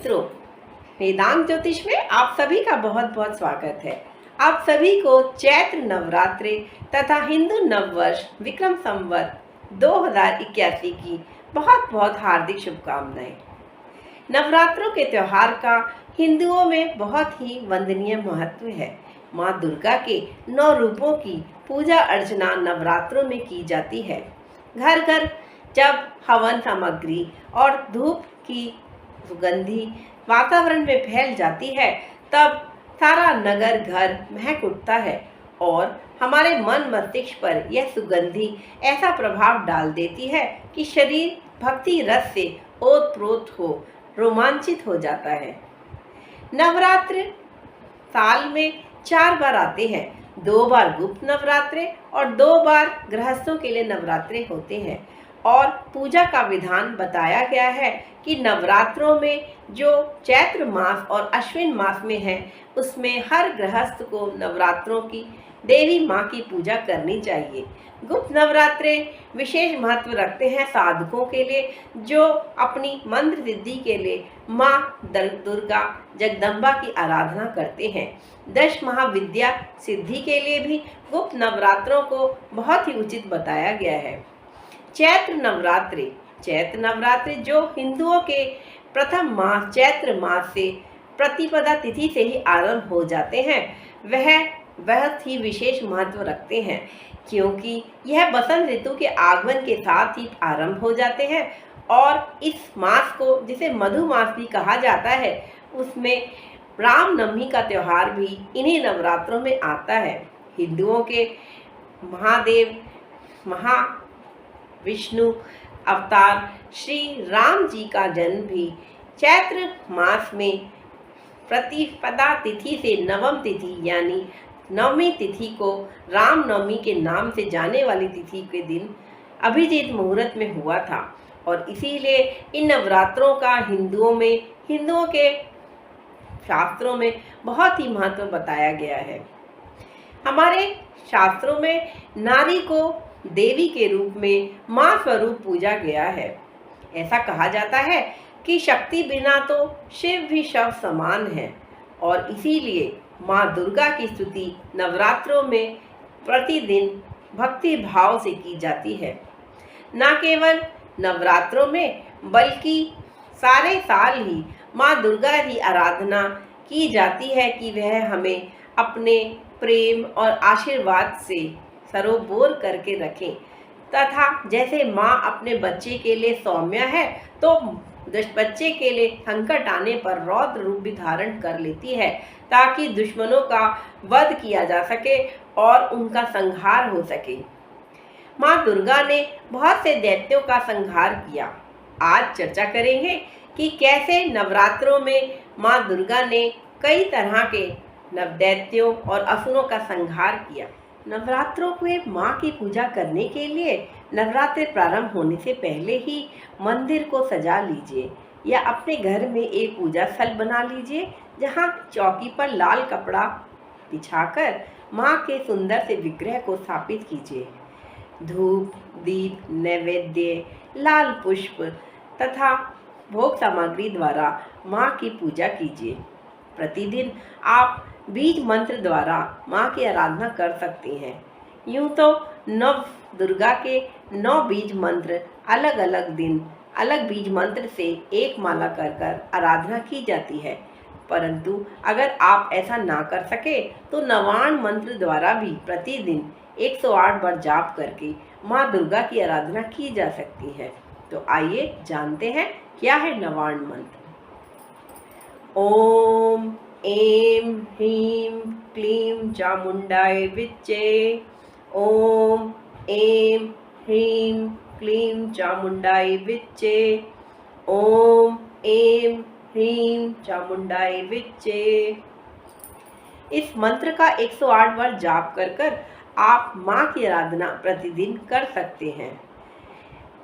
मित्रों, वेदांत ज्योतिष में आप सभी का बहुत बहुत स्वागत है। आप सभी को चैत्र नवरात्रि तथा हिंदू नववर्ष विक्रम संवत 2081 की बहुत बहुत हार्दिक शुभकामनाएं। नवरात्रों के त्योहार का हिंदुओं में बहुत ही वंदनीय महत्व है। माँ दुर्गा के 9 रूपों की पूजा अर्चना नवरात्रों में की जाती है। घर घर जब हवन सामग्री और धूप की सुगंधी वातावरण में फैल जाती है, तब सारा नगर घर महक उठता है और हमारे मन मस्तिष्क पर यह सुगंधी ऐसा प्रभाव डाल देती है कि शरीर भक्ति रस से ओतप्रोत हो रोमांचित हो जाता है। नवरात्र साल में 4 बार आते हैं। 2 बार गुप्त नवरात्रे और 2 बार गृहस्थों के लिए नवरात्रे होते हैं। और पूजा का विधान बताया गया है कि नवरात्रों में जो चैत्र मास और अश्विन मास में है, उसमें हर गृहस्थ को नवरात्रों की देवी माँ की पूजा करनी चाहिए। गुप्त नवरात्रे विशेष महत्व रखते हैं साधकों के लिए, जो अपनी मंत्र सिद्धि के लिए माँ दुर्गा जगदम्बा की आराधना करते हैं। 10 महाविद्या सिद्धि के लिए भी गुप्त नवरात्रों को बहुत ही उचित बताया गया है। चैत्र नवरात्रि जो हिंदुओं के प्रथम मास चैत्र मास से प्रतिपदा तिथि से ही आरंभ हो जाते हैं, वह बहुत ही विशेष महत्व रखते हैं, क्योंकि यह बसंत ऋतु के आगमन के साथ ही आरंभ हो जाते हैं। और इस मास को, जिसे मधु मास भी कहा जाता है, उसमें रामनवमी का त्यौहार भी इन्हीं नवरात्रों में आता है। हिंदुओं के महादेव विष्णु अवतार श्री राम जी का जन्म भी चैत्र मास में प्रतिपदा तिथि से नवम तिथि यानी 9वीं तिथि को रामनवमी के नाम से जाने वाली तिथि के दिन अभिजीत मुहूर्त में हुआ था। और इसीलिए इन नवरात्रों का हिंदुओं के शास्त्रों में बहुत ही महत्व बताया गया है। हमारे शास्त्रों में नारी को देवी के रूप में माँ स्वरूप पूजा गया है। ऐसा कहा जाता है कि शक्ति बिना तो शिव भी शव समान है, और इसीलिए माँ दुर्गा की स्तुति नवरात्रों में प्रतिदिन भक्ति भाव से की जाती है। न केवल नवरात्रों में बल्कि सारे साल ही माँ दुर्गा की आराधना की जाती है कि वह हमें अपने प्रेम और आशीर्वाद से सरोबोर करके रखें। तथा जैसे माँ अपने बच्चे के लिए सौम्य है, तो बच्चे के लिए संकट आने पर रौद्र रूप भी धारण कर लेती है, ताकि दुश्मनों का वध किया जा सके और उनका संहार हो सके। माँ दुर्गा ने बहुत से दैत्यों का संहार किया। आज चर्चा करेंगे कि कैसे नवरात्रों में माँ दुर्गा ने कई तरह के दैत्यों और असुरों का संहार किया। नवरात्रों में माँ की पूजा करने के लिए नवरात्रि प्रारंभ होने से पहले ही मंदिर को सजा लीजिए या अपने घर में एक पूजा स्थल बना लीजिए, जहाँ चौकी पर लाल कपड़ा बिछाकर माँ के सुंदर से विग्रह को स्थापित कीजिए। धूप, दीप, नैवेद्य, लाल पुष्प तथा भोग सामग्री द्वारा माँ की पूजा कीजिए। प्रतिदिन आप बीज मंत्र द्वारा माँ की आराधना कर सकते हैं। यूँ तो नव दुर्गा के 9 बीज मंत्र अलग अलग दिन अलग बीज मंत्र से एक माला कर आराधना की जाती है, परंतु अगर आप ऐसा ना कर सके तो नवाण मंत्र द्वारा भी प्रतिदिन 108 बार जाप करके माँ दुर्गा की आराधना की जा सकती है। तो आइए जानते हैं क्या है नवाण मंत्र। ओम ऐं ह्रीं क्लीं चामुंडाय विच्चे। ओम ऐं ह्रीं क्लीं चामुंडाय विच्चे। ओम ऐं ह्रीं चामुंडाय विच्चे। इस मंत्र का 108 बार जाप कर आप माँ की आराधना प्रतिदिन कर सकते हैं।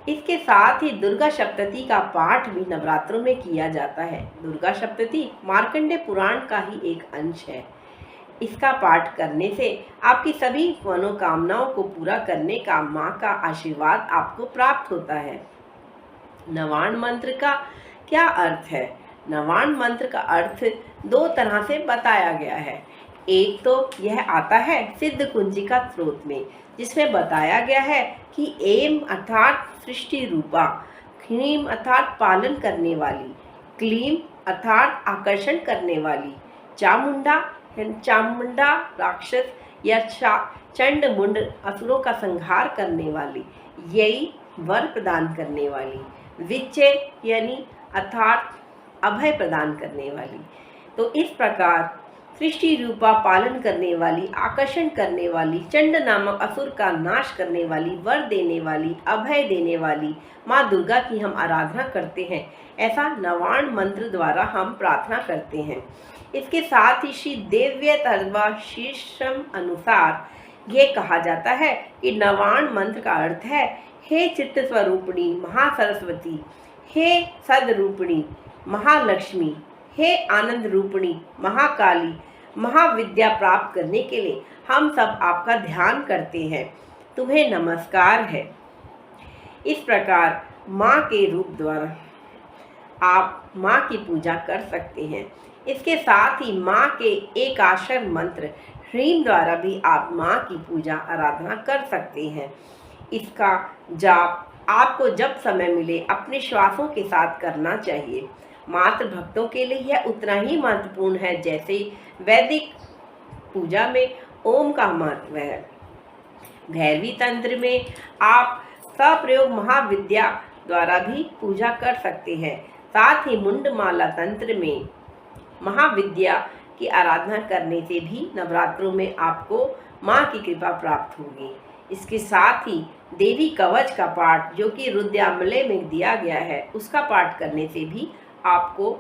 इसके साथ ही दुर्गा सप्तशती का पाठ भी नवरात्रों में किया जाता है। दुर्गा सप्तशती मार्कंडेय पुराण का ही एक अंश है। इसका पाठ करने से आपकी सभी मनोकामनाओं को पूरा करने का माँ का आशीर्वाद आपको प्राप्त होता है। नवाण मंत्र का क्या अर्थ है? नवाण मंत्र का अर्थ दो तरह से बताया गया है। एक तो यह आता है सिद्ध कुंजिका स्रोत में, जिसमें बताया गया है कि एम अर्थात सृष्टि रूपा, ह्रीम अर्थात पालन करने वाली, क्लीम अर्थात आकर्षण करने वाली, चामुंडा चामुंडा राक्षस या चंड मुंड असुरों का संहार करने वाली, यही वर प्रदान करने वाली, विजय यानी अर्थात अभय प्रदान करने वाली। तो इस प्रकार सृष्टि रूपा, पालन करने वाली, आकर्षण करने वाली, चंड नामक असुर का नाश करने वाली, वर देने वाली, अभय देने वाली माँ दुर्गा की हम आराधना करते हैं। ऐसा नवाण मंत्र द्वारा हम प्रार्थना करते हैं। इसके साथ ही श्री दिव्य तर्वा शीर्षम अनुसार ये कहा जाता है कि नवाण मंत्र का अर्थ है, हे चित्त स्वरूपिणी महासरस्वती, हे सदरूपिणी महालक्ष्मी, हे आनंद रूपिणी महाकाली, महाविद्या प्राप्त करने के लिए हम सब आपका ध्यान करते हैं, तुम्हें नमस्कार है। इस प्रकार माँ के रूप द्वारा आप माँ की पूजा कर सकते हैं। इसके साथ ही माँ के एकाक्षर मंत्र ह्रीम द्वारा भी आप माँ की पूजा आराधना कर सकते हैं। इसका जाप आपको जब समय मिले अपने श्वासों के साथ करना चाहिए। मात्र भक्तों के लिए यह उतना ही महत्वपूर्ण है जैसे वैदिक पूजा में ओम का महत्व है। भैरवी तंत्र में आप सप्रयोग महाविद्या द्वारा भी पूजा कर सकते हैं। साथ ही मुंडमाला तंत्र में महाविद्या की आराधना करने से भी नवरात्रों में आपको माँ की कृपा प्राप्त होगी। इसके साथ ही देवी कवच का पाठ जो कि रुद्रामलय में दिया गया है, उसका पाठ करने से भी आपको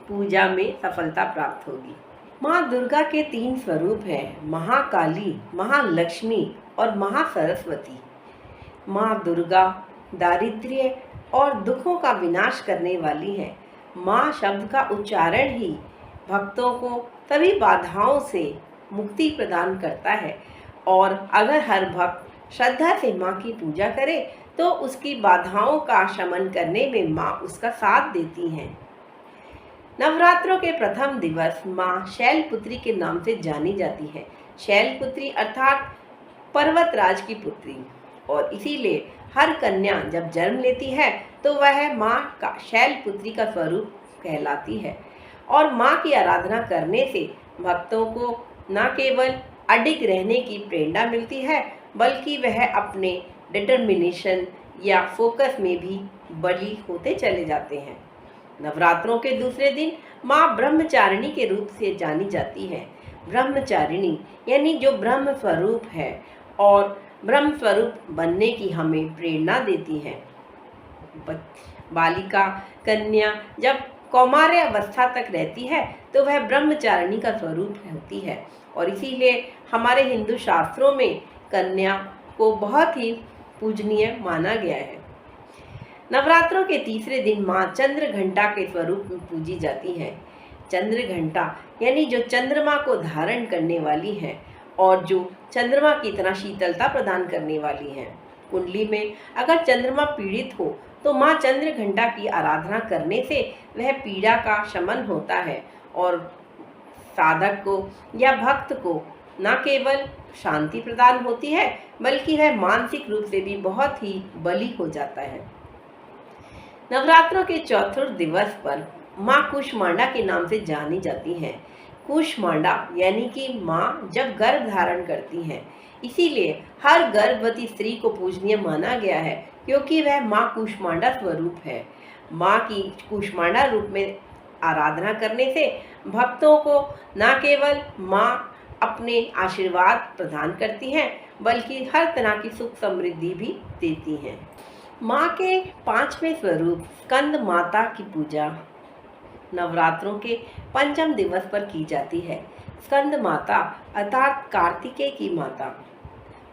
पूजा में सफलता प्राप्त होगी। माँ दुर्गा के 3 स्वरूप हैं, महाकाली, महालक्ष्मी और महासरस्वती। माँ दुर्गा दारिद्र्य और दुखों का विनाश करने वाली है। माँ शब्द का उच्चारण ही भक्तों को सभी बाधाओं से मुक्ति प्रदान करता है और अगर हर भक्त श्रद्धा से माँ की पूजा करे तो उसकी बाधाओं का शमन करने में माँ उसका साथ देती हैं। नवरात्रों के प्रथम दिवस माँ शैलपुत्री के नाम से जानी जाती है। शैलपुत्री अर्थात पर्वतराज की पुत्री, और इसीलिए हर कन्या जब जन्म लेती है तो वह माँ का शैलपुत्री का स्वरूप कहलाती है। और माँ की आराधना करने से भक्तों को न केवल अडिग रहने की प्रेरणा मिलती है बल्कि वह अपने डिटर्मिनेशन या फोकस में भी बली होते चले जाते हैं। नवरात्रों के दूसरे दिन माँ ब्रह्मचारिणी के रूप से जानी जाती है। ब्रह्मचारिणी यानी जो ब्रह्म स्वरूप है और ब्रह्म स्वरूप बनने की हमें प्रेरणा देती है। बालिका कन्या जब कौमार्य अवस्था तक रहती है तो वह ब्रह्मचारिणी का स्वरूप होती है और इसीलिए हमारे हिंदू शास्त्रों में कन्या को बहुत ही पूजनीय माना गया है। नवरात्रों के तीसरे दिन माँ चंद्र घंटा के स्वरूप में पूजी जाती है। चंद्र घंटा यानी जो चंद्रमा को धारण करने वाली है और जो चंद्रमा की तरह शीतलता प्रदान करने वाली है। कुंडली में अगर चंद्रमा पीड़ित हो तो माँ चंद्र घंटा की आराधना करने से वह पीड़ा का शमन होता है और साधक को या भक्त को न केवल शांति प्रदान होती है बल्कि वह मानसिक रूप से भी बहुत ही बली हो जाता है। नवरात्रों के चौथे दिवस पर माँ कूष्मांडा के नाम से जानी जाती हैं। कूष्मांडा यानी कि माँ जब गर्भ धारण करती हैं, इसीलिए हर गर्भवती स्त्री को पूजनीय माना गया है क्योंकि वह माँ कूष्मांडा स्वरूप है। माँ की कूष्मांडा रूप में आराधना करने से भक्तों को न केवल माँ अपने आशीर्वाद प्रदान करती हैं बल्कि हर तरह की सुख समृद्धि भी देती हैं। माँ के 5वें स्वरूप स्कंद माता की पूजा नवरात्रों के पंचम दिवस पर की जाती है। स्कंद माता अर्थात कार्तिकेय की माता,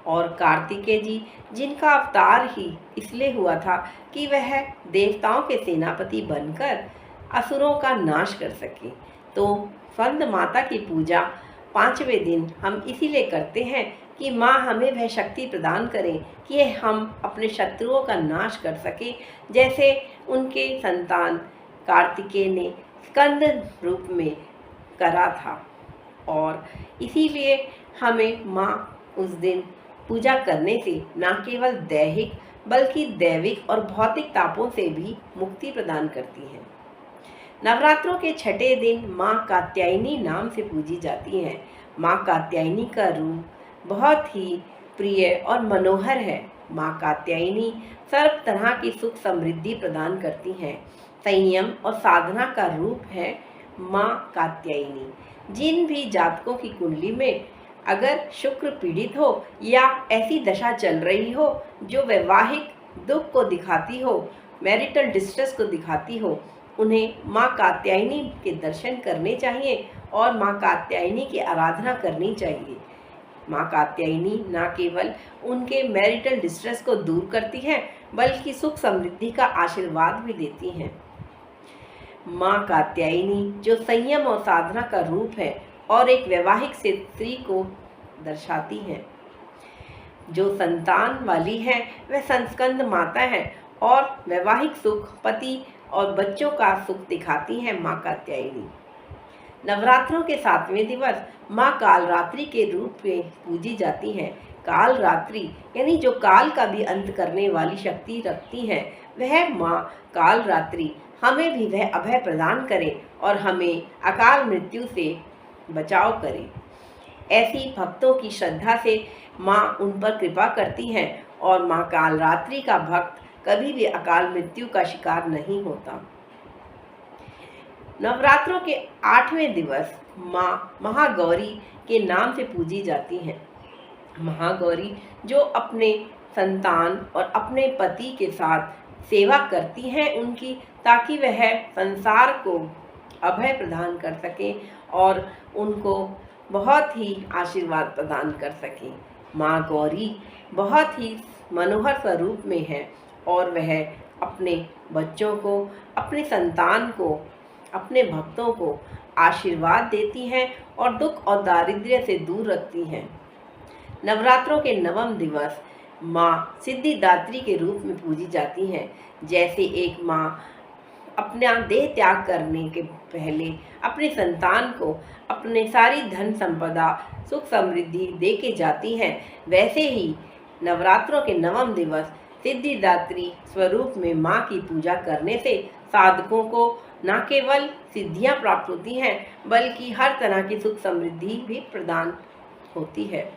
और कार्तिकेय जी जिनका अवतार ही इसलिए हुआ था कि वह देवताओं के सेनापति बनकर असुरों का नाश कर सके। तो स्कंद माता की पूजा 5वें दिन हम इसीलिए करते हैं कि माँ हमें वह शक्ति प्रदान करें कि हम अपने शत्रुओं का नाश कर सकें, जैसे उनके संतान कार्तिकेय ने स्कंद रूप में करा था। और इसीलिए हमें माँ उस दिन पूजा करने से न केवल दैहिक बल्कि दैविक और भौतिक तापों से भी मुक्ति प्रदान करती है। नवरात्रों के छठे दिन माँ कात्यायनी नाम से पूजी जाती हैं। माँ कात्यायनी का रूप बहुत ही प्रिय और मनोहर है। माँ कात्यायनी सर्व तरह की सुख समृद्धि प्रदान करती हैं। संयम और साधना का रूप है माँ कात्यायनी। जिन भी जातकों की कुंडली में अगर शुक्र पीड़ित हो या ऐसी दशा चल रही हो जो वैवाहिक दुख को दिखाती हो, मैरिटल डिस्ट्रेस को दिखाती हो, उन्हें माँ कात्यायनी के दर्शन करने चाहिए और माँ कात्यायनी की आराधना करनी चाहिए। माँ कात्यायनी न केवल उनके मैरिटल डिस्ट्रेस को दूर करती हैं बल्कि सुख समृद्धि का आशीर्वाद भी देती हैं। माँ कात्यायनी जो संयम और साधना का रूप है और एक वैवाहिक स्त्री को दर्शाती हैं। जो संतान वाली है वह संस्कंद माता है और वैवाहिक सुख, पति और बच्चों का सुख दिखाती है माँ कात्यायनी। नवरात्रों के 7वें दिवस माँ कालरात्रि के रूप में पूजी जाती हैं। कालरात्रि यानी जो काल का भी अंत करने वाली शक्ति रखती है, वह माँ कालरात्रि हमें भी वह अभय प्रदान करे और हमें अकाल मृत्यु से बचाव करे। ऐसी भक्तों की श्रद्धा से माँ उन पर कृपा करती हैं और माँ कालरात्रि का भक्त कभी भी अकाल मृत्यु का शिकार नहीं होता। नवरात्रों के 8वें दिवस माँ महागौरी के नाम से पूजी जाती हैं। महागौरी जो अपने संतान और अपने पति के साथ सेवा करती हैं उनकी, ताकि वह संसार को अभय प्रदान कर सकें और उनको बहुत ही आशीर्वाद प्रदान कर सकें। माँ गौरी बहुत ही मनोहर स्वरूप में है और वह अपने बच्चों को, अपने संतान को, अपने भक्तों को आशीर्वाद देती हैं और दुख और दारिद्र्य से दूर रखती हैं। नवरात्रों के 9वें दिवस माँ सिद्धिदात्री के रूप में पूजी जाती हैं। जैसे एक माँ अपना देह त्याग करने के पहले अपने संतान को अपने सारी धन संपदा, सुख समृद्धि दे के जाती हैं, वैसे ही नवरात्रों के 9वें दिवस सिद्धिदात्री स्वरूप में माँ की पूजा करने से साधकों को न केवल सिद्धियां प्राप्त होती हैं बल्कि हर तरह की सुख समृद्धि भी प्रदान होती है।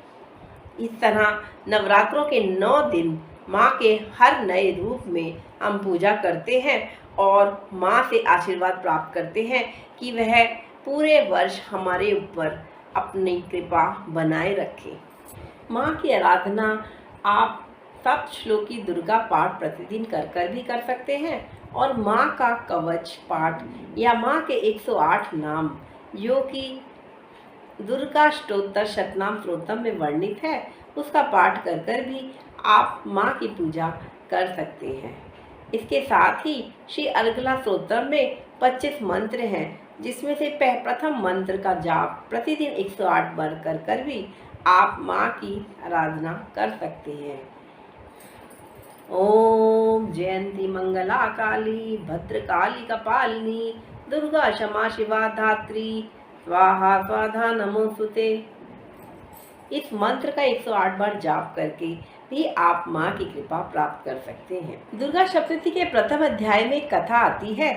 इस तरह नवरात्रों के 9 दिन माँ के हर नए रूप में हम पूजा करते हैं और माँ से आशीर्वाद प्राप्त करते हैं कि वह पूरे वर्ष हमारे ऊपर अपनी कृपा बनाए रखे। माँ की आराधना आप सप्तश्लोकी दुर्गा पाठ प्रतिदिन कर भी कर सकते हैं और माँ का कवच पाठ या माँ के 108 नाम जो कि दुर्गा स्तोत्र शतनाम स्तोत्रम में वर्णित है, उसका पाठ कर भी आप माँ की पूजा कर सकते हैं। इसके साथ ही श्री अर्गला स्तोत्र में 25 मंत्र हैं, जिसमें से प्रथम मंत्र का जाप प्रतिदिन 108 बार कर भी आप माँ की आराधना कर सकते हैं। ओम जयंती मंगला काली भद्रकाली कपालिनी दुर्गा क्षमा शिवा धात्री स्वाहा स्वाधा नमोस्तुते। इस मंत्र का 108 बार जाप करके भी आप माँ की कृपा प्राप्त कर सकते हैं। दुर्गा सप्तशती के प्रथम अध्याय में कथा आती है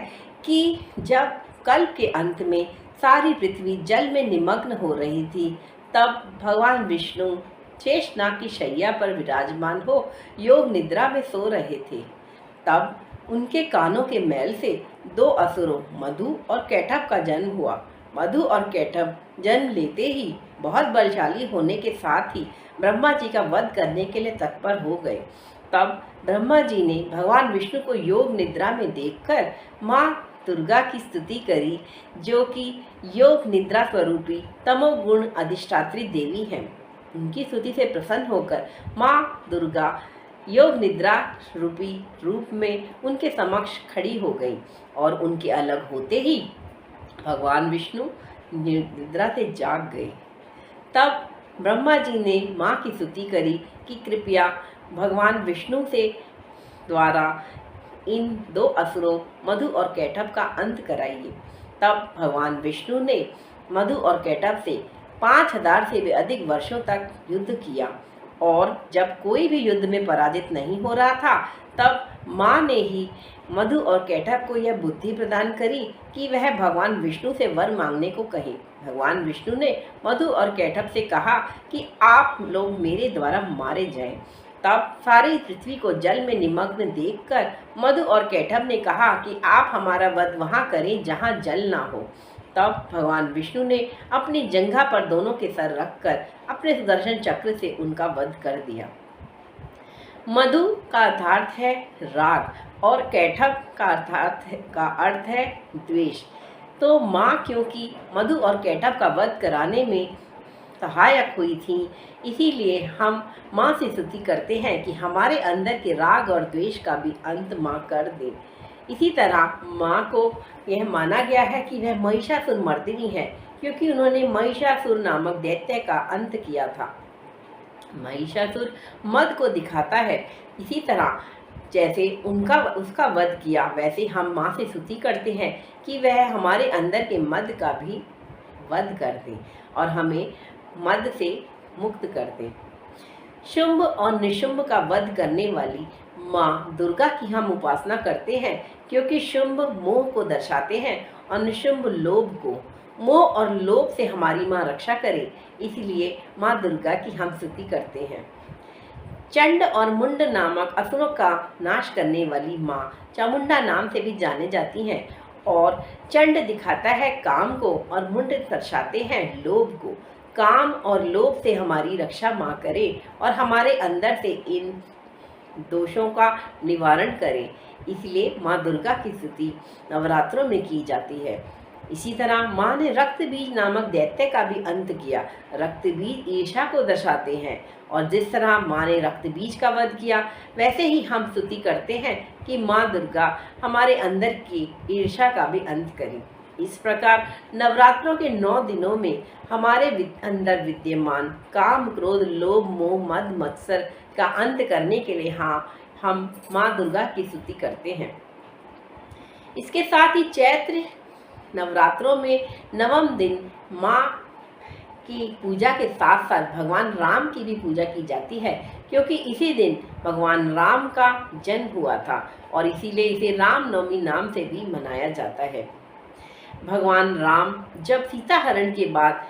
कि जब कल्प के अंत में सारी पृथ्वी जल में निमग्न हो रही थी, तब भगवान विष्णु शेषनाग की शैया पर विराजमान हो योग निद्रा में सो रहे थे। तब उनके कानों के मैल से 2 असुरों मधु और कैटभ का जन्म हुआ। मधु और कैटभ जन्म लेते ही बहुत बलशाली होने के साथ ही ब्रह्मा जी का वध करने के लिए तत्पर हो गए। तब ब्रह्मा जी ने भगवान विष्णु को योग निद्रा में देखकर माँ दुर्गा की स्तुति करी, जो कि योग निद्रा स्वरूपी तमोगुण अधिष्ठात्री देवी हैं। उनकी स्तुति से प्रसन्न होकर माँ दुर्गा योग निद्रा रूपी रूप में उनके समक्ष खड़ी हो गई और उनके अलग होते ही भगवान विष्णु निद्रा से जाग गए। तब ब्रह्मा जी ने माँ की स्तुति करी कि कृपया भगवान विष्णु से द्वारा इन 2 असुरों मधु और कैटभ का अंत कराइए। तब भगवान विष्णु ने मधु और कैटभ से 5000 से भी अधिक वर्षों तक युद्ध किया, और जब कोई भी युद्ध में पराजित नहीं हो रहा था, तब माँ ने ही मधु और कैटभ को यह बुद्धि प्रदान करी कि वह भगवान विष्णु से वर मांगने को कहे। भगवान विष्णु ने मधु और कैटभ से कहा कि आप लोग मेरे द्वारा मारे जाएं। तब सारी पृथ्वी को जल में निमग्न देखकर मधु और कैटभ ने कहा कि आप हमारा वध वहाँ करें जहाँ जल ना हो। तब भगवान विष्णु ने अपनी जंघा पर दोनों के सर रखकर अपने सुदर्शन चक्र से उनका वध कर दिया। मधु का अर्थात है राग और कैटभ का अर्थ है द्वेष। तो माँ क्योंकि मधु और कैटभ का वध कराने में सहायक हुई थी, इसीलिए हम माँ से स्तुति करते हैं कि हमारे अंदर के राग और द्वेष का भी अंत माँ कर दे। इसी तरह माँ को यह माना गया है कि वह महिषासुर मर्दिनी है, क्योंकि उन्होंने महिषासुर नामक दैत्य का अंत किया था। महिषासुर मद को दिखाता है, इसी तरह जैसे उसका वध किया, वैसे हम माँ से स्तुति करते हैं कि वह हमारे अंदर के मद का भी वध कर दे और हमें मद से मुक्त कर दे। शुंभ और निशुंभ का वध करने वाली माँ दुर्गा की हम उपासना करते हैं, क्योंकि शुंभ मोह को दर्शाते हैं और निशुंभ लोभ को। मोह और लोभ से हमारी माँ रक्षा करे, इसलिए माँ दुर्गा की हम स्तुति करते हैं। चंड और मुंड नामक असुरों का नाश करने वाली माँ चामुंडा नाम से भी जाने जाती हैं, और चंड दिखाता है काम को और मुंड दर्शाते हैं लोभ को। काम और लोभ से हमारी रक्षा माँ करे और हमारे अंदर से इन दोषों का निवारण करे, इसलिए माँ दुर्गा की स्तुति नवरात्रों में की जाती है। इसी तरह माँ ने रक्त बीज नामक दैत्य का भी अंत किया। रक्त बीज ईर्ष्या को दर्शाते हैं, और जिस तरह माँ ने रक्त बीज का वध किया, वैसे ही हम स्तुति करते हैं कि माँ दुर्गा हमारे अंदर की ईर्ष्या का भी अंत करे। इस प्रकार नवरात्रों के 9 दिनों में हमारे अंदर विद्यमान काम, क्रोध, लोभ, मोह, मद, मत्सर का अंत करने के लिए हम माँ दुर्गा की स्तुति करते हैं। इसके साथ ही चैत्र नवरात्रों में 9वें दिन माँ की पूजा के साथ साथ भगवान राम की भी पूजा की जाती है, क्योंकि इसी दिन भगवान राम का जन्म हुआ था और इसीलिए इसे रामनवमी नाम से भी मनाया जाता है। भगवान राम जब सीता हरण के बाद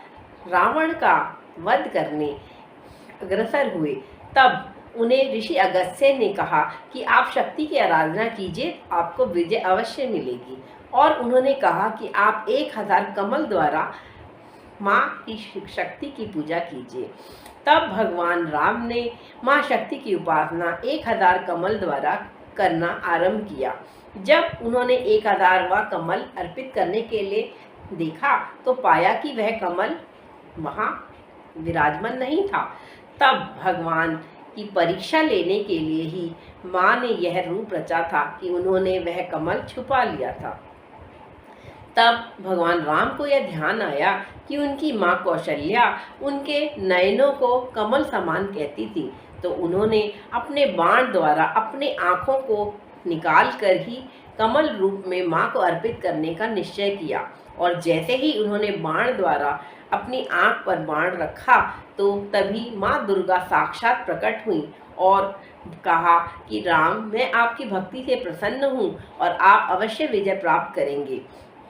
रावण का वध करने अग्रसर हुए, तब उन्हें ऋषि अगस्त्य ने कहा कि आप शक्ति की आराधना कीजिए, आपको विजय अवश्य मिलेगी। और उन्होंने कहा कि आप 1000 कमल द्वारा माँ की शक्ति की पूजा कीजिए। तब भगवान राम ने माँ शक्ति की उपासना 1000 कमल द्वारा करना आरंभ किया। जब उन्होंने 1000वां कमल अर्पित करने के लिए देखा, तो पाया कि वह कमल वहाँ विराजमान नहीं था। तब भगवान की परीक्षा लेने के लिए ही माँ ने यह रूप रचा था कि उन्होंने वह कमल छुपा लिया था। तब भगवान राम को यह ध्यान आया कि उनकी माँ कौशल्या उनके नयनों को कमल समान कहती थी, तो उन्होंने अपने बाण द्वारा अपने आँखों को निकाल कर ही कमल रूप में माँ को अर्पित करने का निश्चय किया। और जैसे ही उन्होंने बाण द्वारा अपनी आँख पर बाण रखा, तो तभी माँ दुर्गा साक्षात प्रकट हुई और कहा कि राम, मैं आपकी भक्ति से प्रसन्न हूँ और आप अवश्य विजय प्राप्त करेंगे।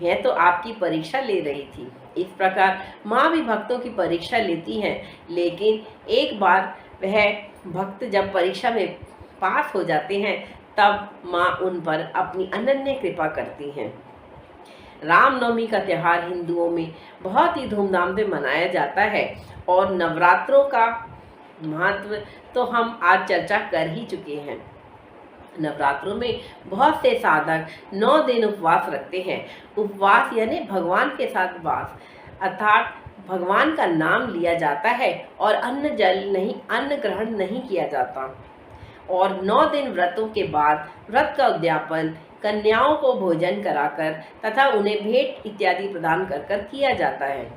यह तो आपकी परीक्षा ले रही थी। इस प्रकार माँ भी भक्तों की परीक्षा लेती हैं, लेकिन एक बार वह भक्त जब परीक्षा में पास हो जाते हैं, तब माँ उन पर अपनी अनन्य कृपा करती हैं। रामनवमी का त्यौहार हिंदुओं में बहुत ही धूमधाम से मनाया जाता है, और नवरात्रों का महत्व तो हम आज चर्चा कर ही चुके हैं। नवरात्रों में बहुत से साधक 9 दिन उपवास रखते हैं। उपवास यानी भगवान के साथ वास, अर्थात भगवान का नाम लिया जाता है और अन्न ग्रहण नहीं किया जाता। और 9 दिन व्रतों के बाद व्रत का उद्यापन कन्याओं को भोजन कराकर तथा उन्हें भेंट इत्यादि प्रदान कर किया जाता है।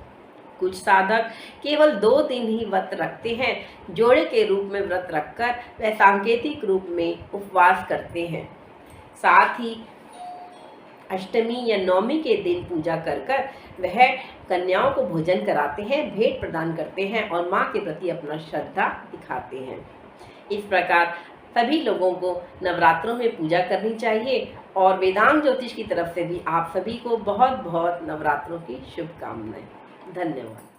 कुछ साधक केवल 2 दिन ही व्रत रखते हैं। जोड़े के रूप में व्रत रखकर वह सांकेतिक रूप में उपवास करते हैं। साथ ही अष्टमी या नवमी के दिन पूजा कर कर वह कन्याओं को भोजन कराते हैं, भेंट प्रदान करते हैं और माँ के प्रति अपना श्रद्धा दिखाते हैं। इस प्रकार सभी लोगों को नवरात्रों में पूजा करनी चाहिए और वेदांत ज्योतिष की तरफ से भी आप सभी को बहुत बहुत नवरात्रों की शुभकामनाएं। धन्यवाद।